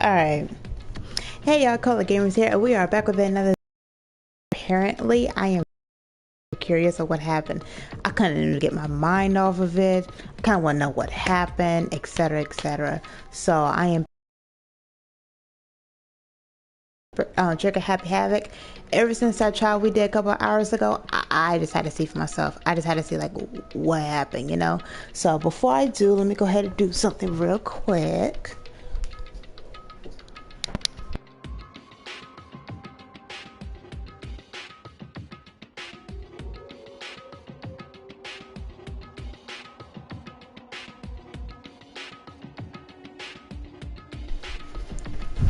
Alright. Hey y'all, Color Gamers here, and we are back with another. Apparently, I am curious of what happened. I couldn't get my mind off of it. I kind of want to know what happened, etc., etc. So I am Trigger Happy Havoc. Ever since that trial we did a couple of hours ago, I just had to see for myself. I just had to see like what happened, you know. So before I do, let me go ahead and do something real quick.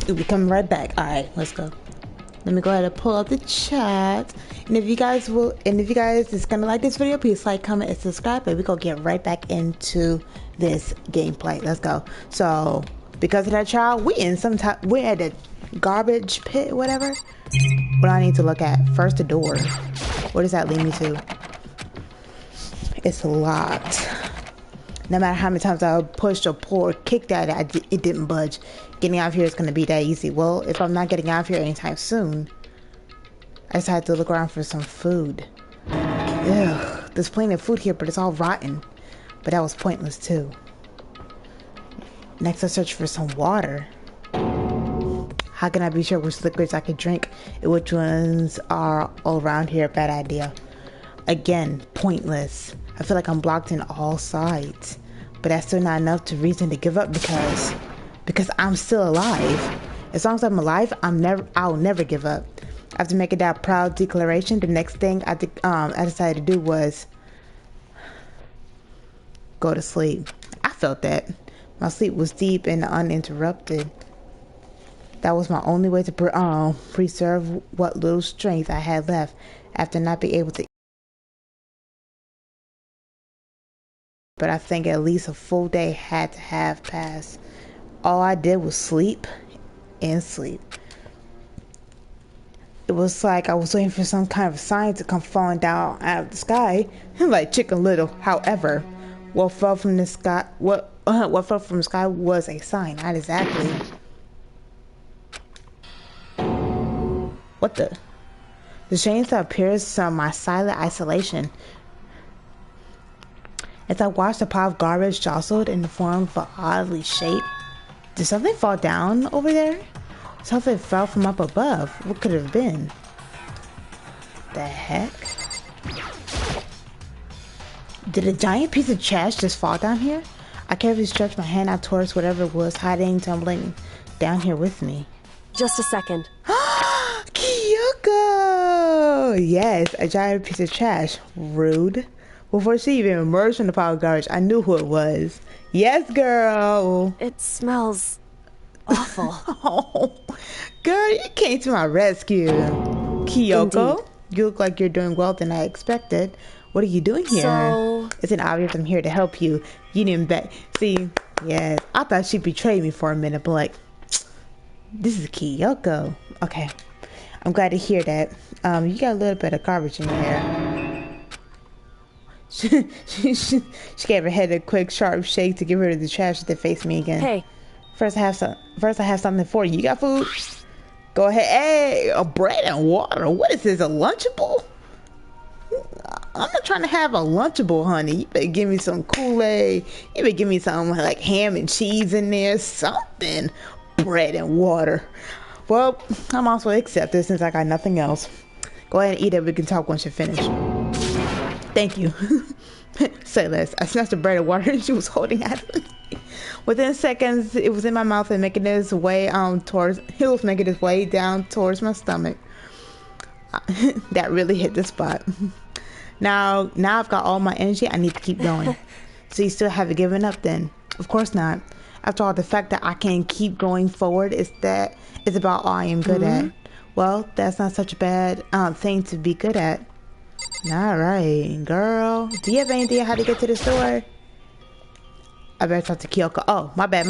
We'll be coming right back. All right, let's go. Let me go ahead and pull up the chat. And if you guys is gonna like this video, please like, comment, and subscribe. And we gonna get right back into this gameplay. Let's go. So because of that trial, we're at a garbage pit, whatever. What I need to look at first, the door. Where does that lead me to? It's locked. No matter how many times I pushed or pulled or kicked at it, it didn't budge. Getting out of here is going to be that easy. Well, if I'm not getting out of here anytime soon, I decided to look around for some food. Ugh, there's plenty of food here, but it's all rotten. But that was pointless too. Next, I searched for some water. How can I be sure which liquids I can drink and which ones are all around here? Bad idea. Again, pointless. I feel like I'm blocked in all sides, but that's still not enough to reason to give up because I'm still alive. As long as I'm alive, I'll never give up. After making that proud declaration, the next thing I decided to do was go to sleep. I felt that my sleep was deep and uninterrupted. That was my only way to preserve what little strength I had left after not being able to. But I think at least a full day had to have passed. All I did was sleep and sleep. It was like I was waiting for some kind of sign to come falling down out of the sky, like Chicken Little. However, what fell from the sky was a sign, not exactly. What the? The change that appears from my silent isolation. As I watched the pile of garbage jostled in the form of an oddly shape. Did something fall down over there? Something fell from up above. What could it have been? The heck? Did a giant piece of trash just fall down here? I carefully stretched my hand out towards whatever was hiding, tumbling down here with me. Just a second. Kyoko! Yes, a giant piece of trash. Rude. Before she even emerged from the pile of garbage, I knew who it was. Yes, girl. It smells awful. Oh, girl, you came to my rescue. Kyoko, Indeed. You look like you're doing well than I expected. What are you doing here? So... It's an obvious I'm here to help you. You didn't bet. See, yes, I thought she betrayed me for a minute, but like, this is Kyoko. Okay, I'm glad to hear that. You got a little bit of garbage in here. She gave her head a quick, sharp shake to get rid of the trash that faced me again. Hey. First, I have something for you. You got food? Go ahead. Hey, a bread and water. What is this? A Lunchable? I'm not trying to have a Lunchable, honey. You better give me some Kool-Aid. You better give me something like ham and cheese in there. Something. Bread and water. Well, I'm also accept it since I got nothing else. Go ahead and eat it. We can talk once you're finished. Thank you. Say less. I snatched the bread and water she was holding at me. Within seconds, it was in my mouth and making its way down towards my stomach. That really hit the spot. Now I've got all my energy. I need to keep going. So you still haven't given up then? Of course not. After all, the fact that I can keep going forward is about all I am good at. Well, that's not such a bad thing to be good at. Alright, girl. Do you have any idea how to get to the store? I better talk to Kyoko. Oh, my bad.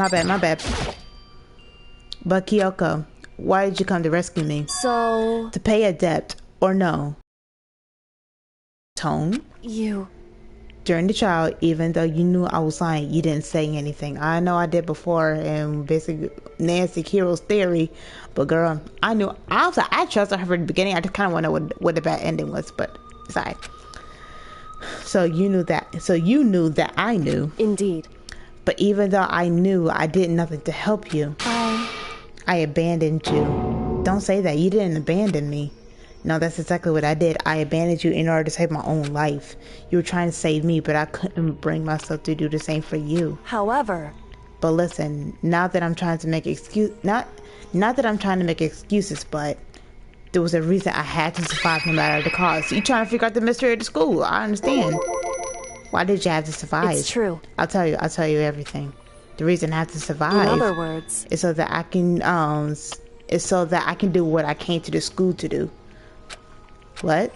But Kyoko, why did you come to rescue me? So... To pay a debt, or no? Tone? You During the trial, even though you knew I was lying, you didn't say anything. I know I did before, and basically Nancy Hero's theory. But girl, I knew. I trusted her from the beginning. I just kind of want to know what the bad ending was, but it's alright. So you knew that. So you knew that I knew. Indeed. But even though I knew, I did nothing to help you. I abandoned you. Don't say that. You didn't abandon me. No, that's exactly what I did. I abandoned you in order to save my own life. You were trying to save me, but I couldn't bring myself to do the same for you. However. But listen, not that I'm trying to make excuses, but there was a reason I had to survive no matter the cost. You trying to figure out the mystery of the school? I understand. Why did you have to survive? It's true. I'll tell you everything. The reason I have to survive. In other words, is so that I can do what I came to the school to do. What?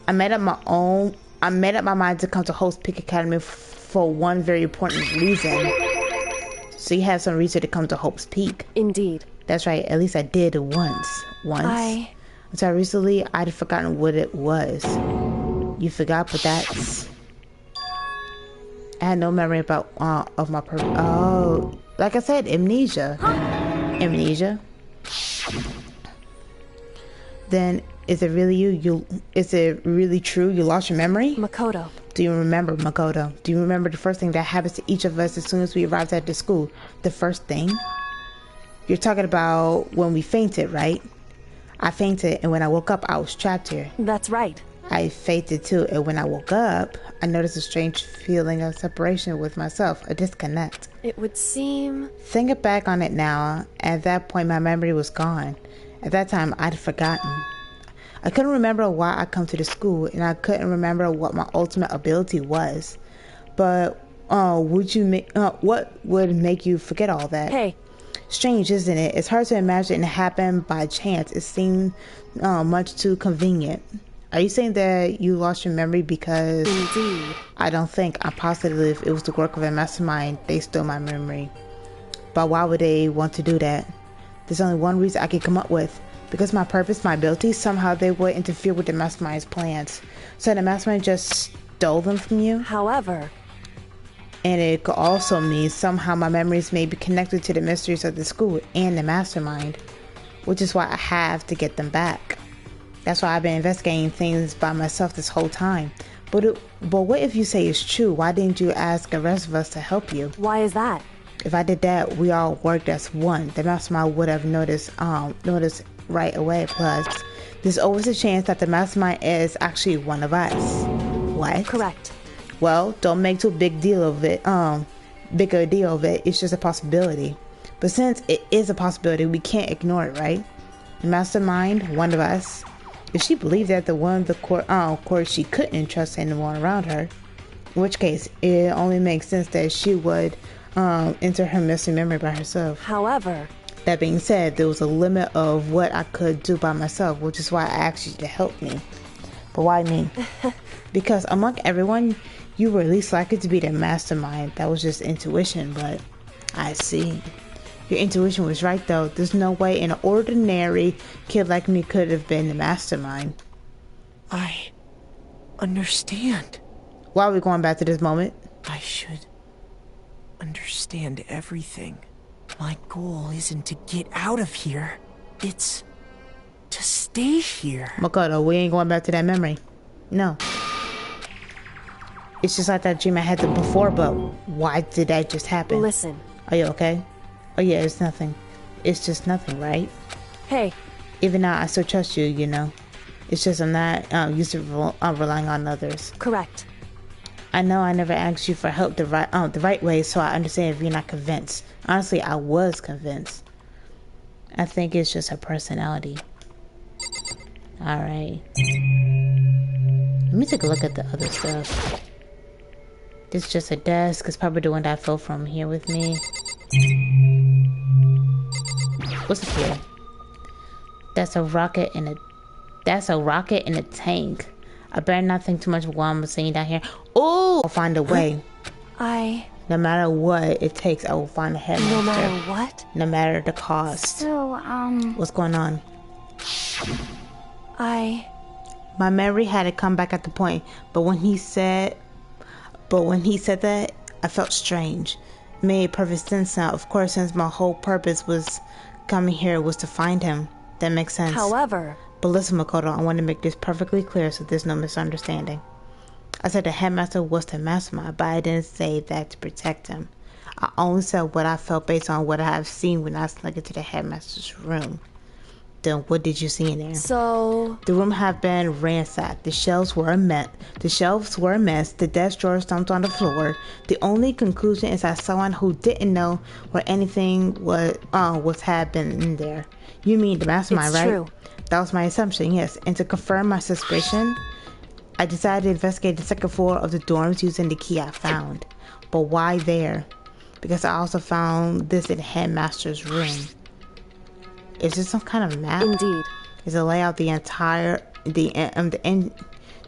I made up my mind to come to Host Peak Academy for one very important reason. So you have some reason to come to Hope's Peak. Indeed. That's right. At least I did it once. Until recently, I'd forgotten what it was. You forgot, but that's... I had no memory about of my purpose. Oh, like I said, amnesia. Amnesia. Then is it really you? Is it really true? You lost your memory? Makoto. Do you remember, Makoto? Do you remember the first thing that happens to each of us as soon as we arrived at the school? The first thing? You're talking about when we fainted, right? I fainted, and when I woke up, I was trapped here. That's right. I fainted too, and when I woke up, I noticed a strange feeling of separation with myself, a disconnect. It would seem... Thinking back on it now, at that point my memory was gone. At that time, I'd forgotten. I couldn't remember why I come to the school, and I couldn't remember what my ultimate ability was. But what would make you forget all that? Hey. Strange, isn't it? It's hard to imagine it happened by chance. It seemed much too convenient. Are you saying that you lost your memory because... Indeed. I don't think. I'm positive it was the work of a mastermind. They stole my memory. But why would they want to do that? There's only one reason I can come up with. Because my purpose, my ability, somehow they would interfere with the mastermind's plans. So the mastermind just stole them from you? However... And it could also mean somehow my memories may be connected to the mysteries of the school and the mastermind. Which is why I have to get them back. That's why I've been investigating things by myself this whole time. But what if you say it's true? Why didn't you ask the rest of us to help you? Why is that? If I did that, we all worked as one. The mastermind would have noticed right away. Plus, there's always a chance that the mastermind is actually one of us. What? Correct. Well, don't make too big a deal of it. It's just a possibility. But since it is a possibility, we can't ignore it, right? The mastermind, one of us. If she believed that of course she couldn't trust anyone around her. In which case, it only makes sense that she would enter her missing memory by herself. However... That being said, there was a limit of what I could do by myself, which is why I asked you to help me. But why me? Because among everyone, you were least likely to be the mastermind. That was just intuition, but I see. Your intuition was right, though. There's no way an ordinary kid like me could have been the mastermind. I understand. Why are we going back to this moment? I should understand everything. My goal isn't to get out of here. It's to stay here. Makoto, we ain't going back to that memory. No. It's just like that dream I had before, but why did that just happen? Listen. Are you okay? Oh yeah, it's nothing. It's just nothing, right? Hey. Even now, I still trust you, you know. It's just I'm not used to relying on others. Correct. I know I never asked you for help the right way, so I understand if you're not convinced. Honestly, I was convinced. I think it's just her personality. Alright. Let me take a look at the other stuff. This is just a desk. It's probably the one that I fell from. Here with me. What's up here? That's a rocket in a tank. I better not think too much of what I'm seeing down here. Oh, I'll find a way. No matter what it takes, I will find a headmaster. No matter what? No matter the cost. So, What's going on? My memory had to come back at the point, but when he said... But when he said that, I felt strange. It made perfect sense now. Of course, since my whole purpose was coming here was to find him. That makes sense. However, But listen, Makoto, I want to make this perfectly clear so there's no misunderstanding. I said the headmaster was the mastermind, but I didn't say that to protect him. I only said what I felt based on what I have seen when I snuck into the headmaster's room. Then what did you see in there? so The room had been ransacked. The shelves were a mess. The desk drawers dumped on the floor. The only conclusion is I saw someone who didn't know where anything was had been in there. You mean the mastermind, it's right? true. That was my assumption, yes. And to confirm my suspicion, I decided to investigate the second floor of the dorms using the key I found. But why there? Because I also found this in the headmaster's room. Is this some kind of map? Indeed. Is it lay out the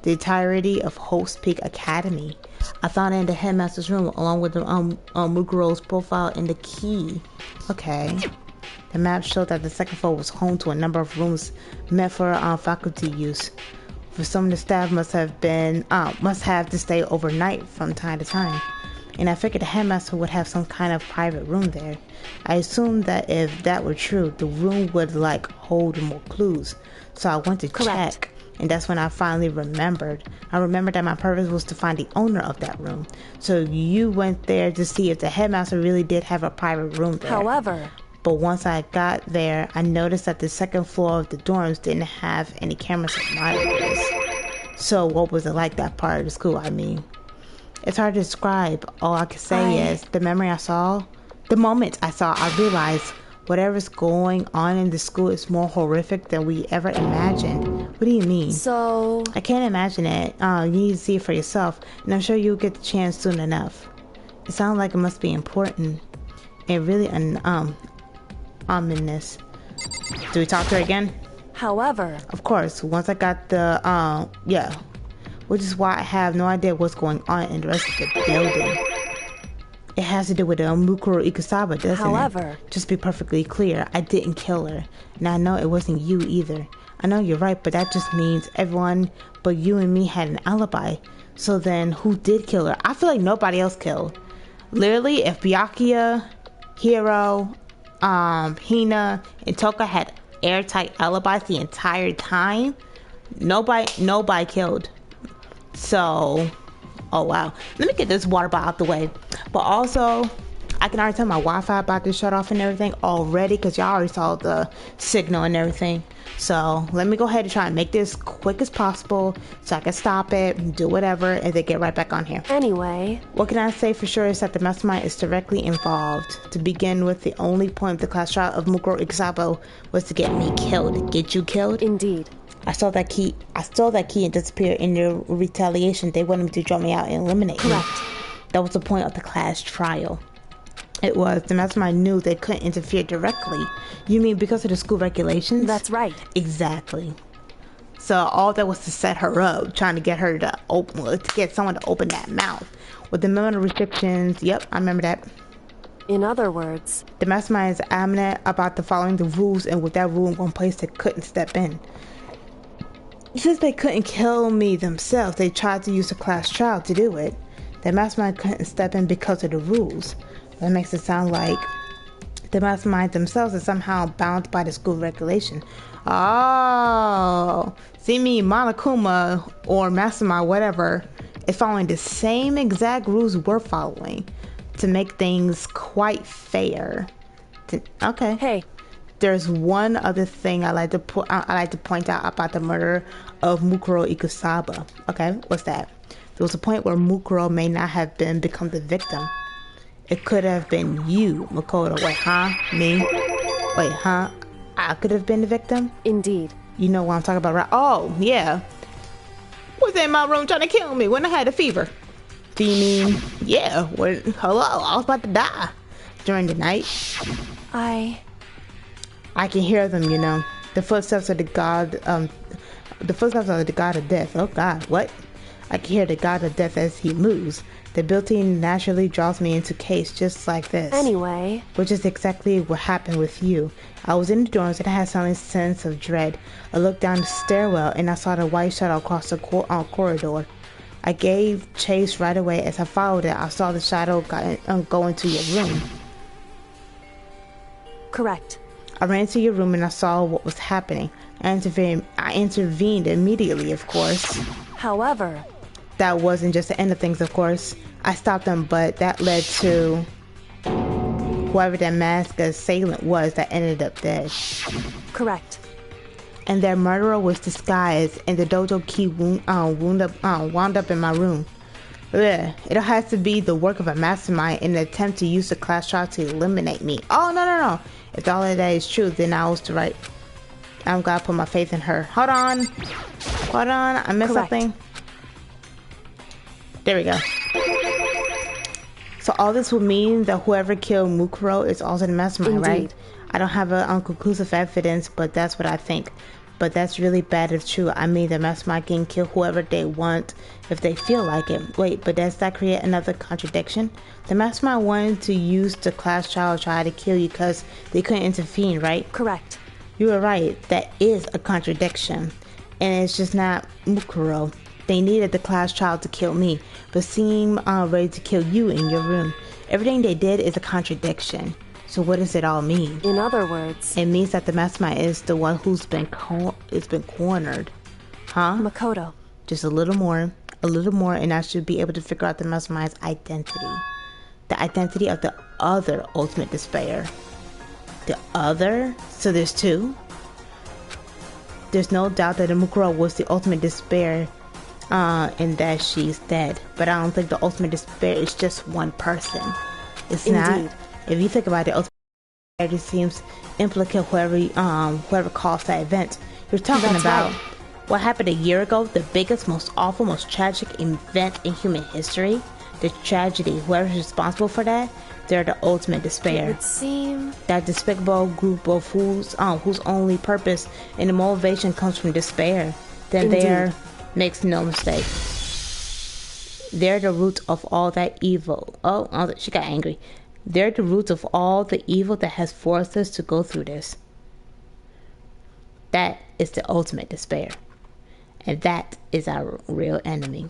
entirety of Host Peak Academy? I found it in the headmaster's room along with the Mukuro's profile and the key. Okay. The map showed that the second floor was home to a number of rooms meant for faculty use. For some of the staff must have to stay overnight from time to time. And I figured the headmaster would have some kind of private room there. I assumed that if that were true, the room would hold more clues. So I went to check, and that's when I finally remembered. I remembered that my purpose was to find the owner of that room. So you went there to see if the headmaster really did have a private room there. However, But once I got there, I noticed that the second floor of the dorms didn't have any cameras or monitors. So what was it like, that part of the school? I mean, it's hard to describe. All I can say is the moment I saw, I realized whatever's going on in the school is more horrific than we ever imagined. What do you mean? so I can't imagine it. You need to see it for yourself, and I'm sure you'll get the chance soon enough. It sounds like it must be important and really ominous. Do we talk to her again? however, Of course. Once I got the which is why I have no idea what's going on in the rest of the building. It has to do with Mukuro Ikusaba, doesn't However, it? Just be perfectly clear, I didn't kill her. And I know it wasn't you either. I know you're right, but that just means everyone but you and me had an alibi. So then, who did kill her? I feel like nobody else killed. Literally, if Byakuya, Hiro, Hina, and Toka had airtight alibis the entire time, nobody killed. So, oh wow. Let me get this water bottle out the way. But also, I can already tell my Wi-Fi about to shut off and everything already, because y'all already saw the signal and everything. So let me go ahead and try and make this quick as possible so I can stop it, do whatever, and then get right back on here. anyway, What can I say for sure is that the mastermind is directly involved. To begin with, the only point of the class trial of Mukuro Ikusaba was to get me killed. Get you killed? indeed. I stole that key and disappeared. In their retaliation, they wanted me to draw me out and eliminate me. Correct. That was the point of the class trial. It was. The mastermind knew they couldn't interfere directly. You mean because of the school regulations? That's right. Exactly. So all that was to set her up, trying to get her to get someone to open that mouth. With the amount of restrictions, yep, I remember that. In other words, The mastermind is adamant about following the rules, and with that rule in one place, they couldn't step in. Since they couldn't kill me themselves, they tried to use the class trial to do it. The mastermind couldn't step in because of the rules. That makes it sound like the mastermind themselves is somehow bound by the school regulation. Oh, see me, Monokuma or mastermind, whatever, is following the same exact rules we're following to make things quite fair. Okay. hey, There's one other thing I like to point out about the murder of Mukuro Ikusaba. Okay, what's that? There was a point where Mukuro may not have become the victim. It could have been you, Makoto. Wait, huh? Me? Wait, huh? I could have been the victim? indeed. You know what I'm talking about, right? Oh, yeah. Was in my room trying to kill me when I had a fever. Do you mean, yeah, hello, I was about to die during the night. I can hear them, you know. The footsteps of the god of death. Oh God, what? I can hear the god of death as he moves. The built-in naturally draws me into case just like this. Anyway, Which is exactly what happened with you. I was in the dorms and I had some sense of dread. I looked down the stairwell and I saw the white shuttle across the corridor. I gave chase right away. As I followed it, I saw the shadow go into your room. Correct. I ran to your room and I saw what was happening. I intervened immediately, of course. However, that wasn't just the end of things, of course. I stopped them, but that led to whoever that masked assailant was that ended up dead. correct. And their murderer was disguised, and the dojo key wound up in my room. Ugh. It has to be the work of a mastermind in an attempt to use the class trial to eliminate me. Oh, no. If all of that is true, then I was right. I'm gonna put my faith in her. Hold on. I missed Correct. something. There we go. So all this would mean that whoever killed Mukuro is also the mastermind, Indeed. right? I don't have conclusive evidence, but that's what I think. But that's really bad if true. I mean, the mastermind can kill whoever they want if they feel like it. Wait, but does that create another contradiction? The mastermind wanted to use the class trial to try to kill you because they couldn't intervene, right? Correct. You were right. That is a contradiction. And it's just not Mukuro. They needed the class trial to kill me, but seem ready to kill you in your room. Everything they did is a contradiction. So what does it all mean? In other words, It means that the mastermind is the one who's been cornered. Huh? Makoto. Just a little more, and I should be able to figure out the mastermind's identity. The identity of the other ultimate despair. The other? So there's two? There's no doubt that Mukuro was the ultimate despair, and that she's dead. But I don't think the ultimate despair is just one person. It's Indeed. not. If you think about it, ultimate despair just seems implicate whoever caused that event. You're talking That's about right. what happened a year ago, the biggest, most awful, most tragic event in human history. The tragedy, whoever's responsible for that, they're the ultimate It despair. would seem That despicable group of fools whose only purpose and the motivation comes from despair. Then Indeed. there makes no mistake. They're the root of all that evil. Oh, she got angry. They're the root of all the evil that has forced us to go through this. That is the ultimate despair. And that is our real enemy.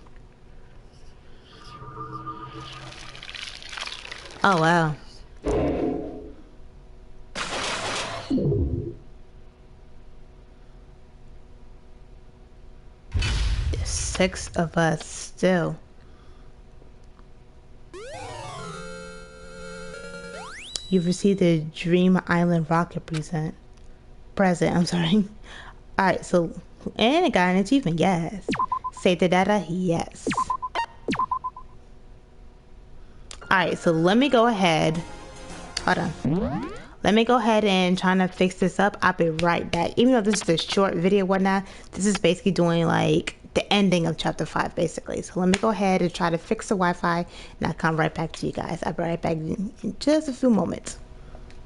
Oh, wow. There's 6 of us still. You've received the Dream Island rocket present. I'm sorry. Alright, so, and it got an achievement, yes. Save the data, yes. Alright, so let me go ahead. Hold on. Let me go ahead and try to fix this up. I'll be right back. Even though this is a short video, whatnot, this is basically doing like the ending of chapter 5, basically. So let me go ahead and try to fix the Wi-Fi, and I'll come right back to you guys. I'll be right back in just a few moments.